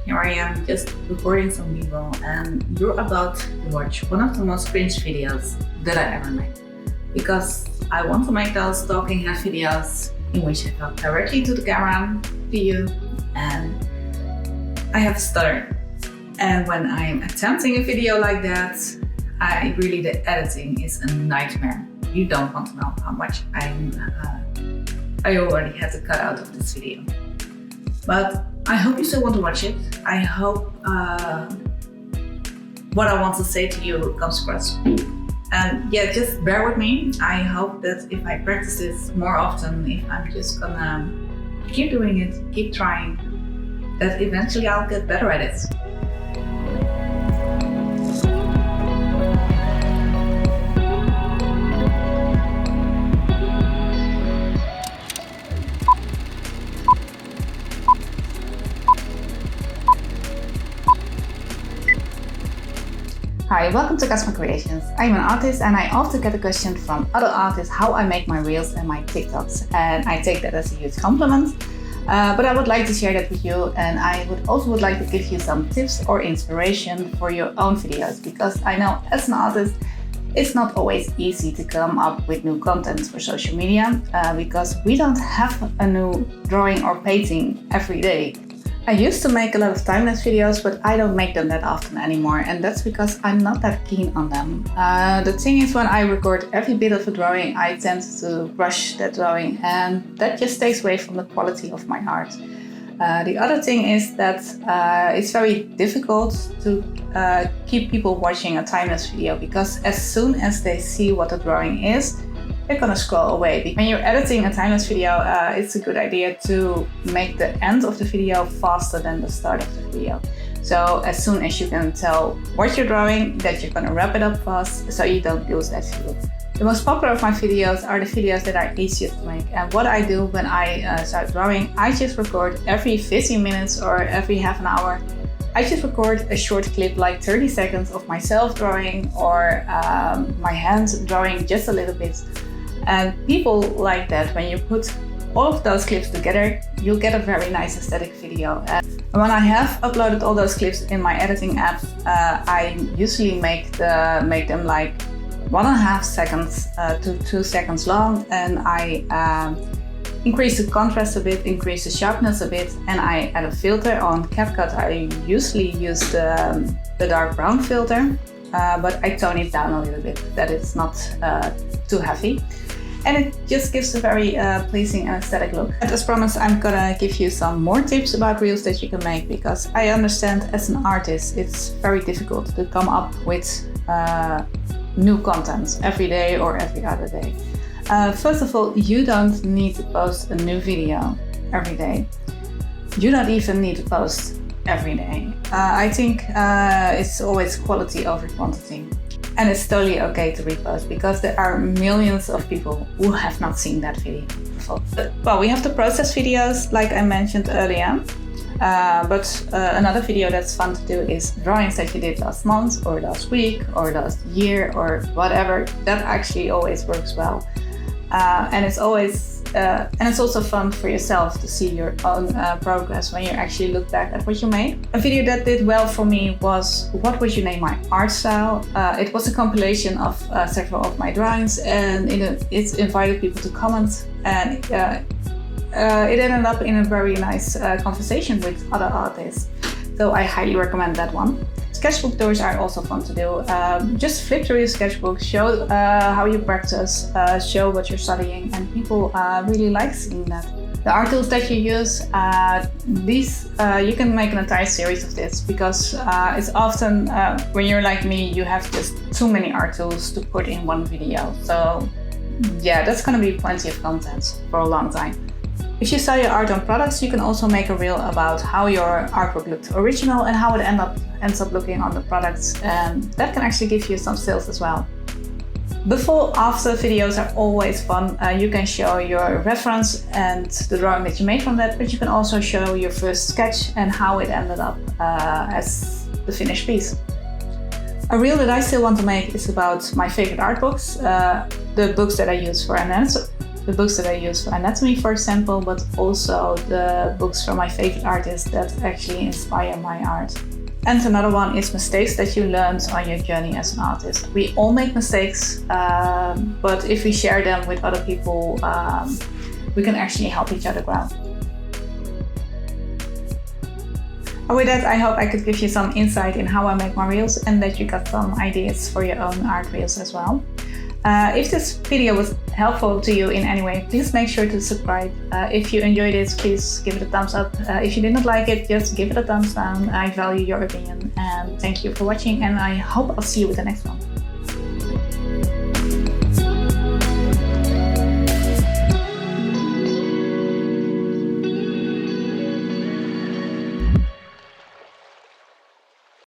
here I am just recording some b-roll and you're about to watch one of the most cringe videos that I ever made. Because I want to make those talking head videos in which I talk directly to the camera, to you, and I have a stutter. And when I'm attempting a video like that, the editing is a nightmare. You don't want to know how much I already had to cut out of this video. But I hope you still want to watch it. I hope what I want to say to you comes across. And yeah, just bear with me. I hope that if I practice this more often, if I'm just gonna keep doing it, keep trying, that eventually I'll get better at it. Hi, welcome to Casma Creations. I'm an artist and I often get a question from other artists how I make my reels and my TikToks, and I take that as a huge compliment. But I would like to share that with you, and I would like to give you some tips or inspiration for your own videos, because I know as an artist it's not always easy to come up with new content for social media because we don't have a new drawing or painting every day. I used to make a lot of time-lapse videos, but I don't make them that often anymore, and that's because I'm not that keen on them. The thing is, when I record every bit of a drawing, I tend to rush that drawing, and that just takes away from the quality of my art. The other thing is that it's very difficult to keep people watching a time-lapse video, because as soon as they see what the drawing is, they're gonna scroll away. When you're editing a time-lapse video, it's a good idea to make the end of the video faster than the start of the video. So as soon as you can tell what you're drawing, that you're gonna wrap it up fast so you don't lose that feel. The most popular of my videos are the videos that are easiest to make. And what I do when I start drawing, I just record every 15 minutes or every half an hour. I just record a short clip, like 30 seconds of myself drawing or my hand drawing just a little bit. And people like that. When you put all of those clips together, you'll get a very nice aesthetic video. And when I have uploaded all those clips in my editing app, I usually make them like 1.5 seconds to 2 seconds long, and I increase the contrast a bit, increase the sharpness a bit, and I add a filter. On CapCut I usually use the dark brown filter, but I tone it down a little bit, that it's not too heavy. And it just gives a very pleasing and aesthetic look. And as promised, I'm gonna give you some more tips about reels that you can make, because I understand as an artist it's very difficult to come up with new content every day or every other day. First of all, you don't need to post a new video every day. You don't even need to post every day. I think it's always quality over quantity. And it's totally okay to repost, because there are millions of people who have not seen that video before. Well, we have the process videos, like I mentioned earlier. But another video that's fun to do is drawings that you did last month or last week or last year or whatever. That actually always works well. And it's also fun for yourself to see your own progress when you actually look back at what you made. A video that did well for me was What Would You Name My Art Style? It was a compilation of several of my drawings, and it invited people to comment, and it ended up in a very nice conversation with other artists. So I highly recommend that one. Sketchbook tours are also fun to do. Just flip through your sketchbook, show how you practice, show what you're studying, and people really like seeing that. The art tools that you use, you can make an entire series of this, because it's often, when you're like me, you have just too many art tools to put in one video. So yeah, that's gonna be plenty of content for a long time. If you sell your art on products, you can also make a reel about how your artwork looked original and how it ends up looking on the products, and that can actually give you some sales as well. Before-after videos are always fun. You can show your reference and the drawing that you made from that, but you can also show your first sketch and how it ended up as the finished piece. A reel that I still want to make is about my favorite art books, the books that I use for the books that I use for anatomy, for example, but also the books from my favorite artists that actually inspire my art. And another one is mistakes that you learned on your journey as an artist. We all make mistakes, but if we share them with other people, we can actually help each other grow. And with that, I hope I could give you some insight in how I make my reels and that you got some ideas for your own art reels as well. If this video was helpful to you in any way, please make sure to subscribe. If you enjoyed it, please give it a thumbs up. If you did not like it, just give it a thumbs down. I value your opinion, and thank you for watching, and I hope I'll see you with the next one.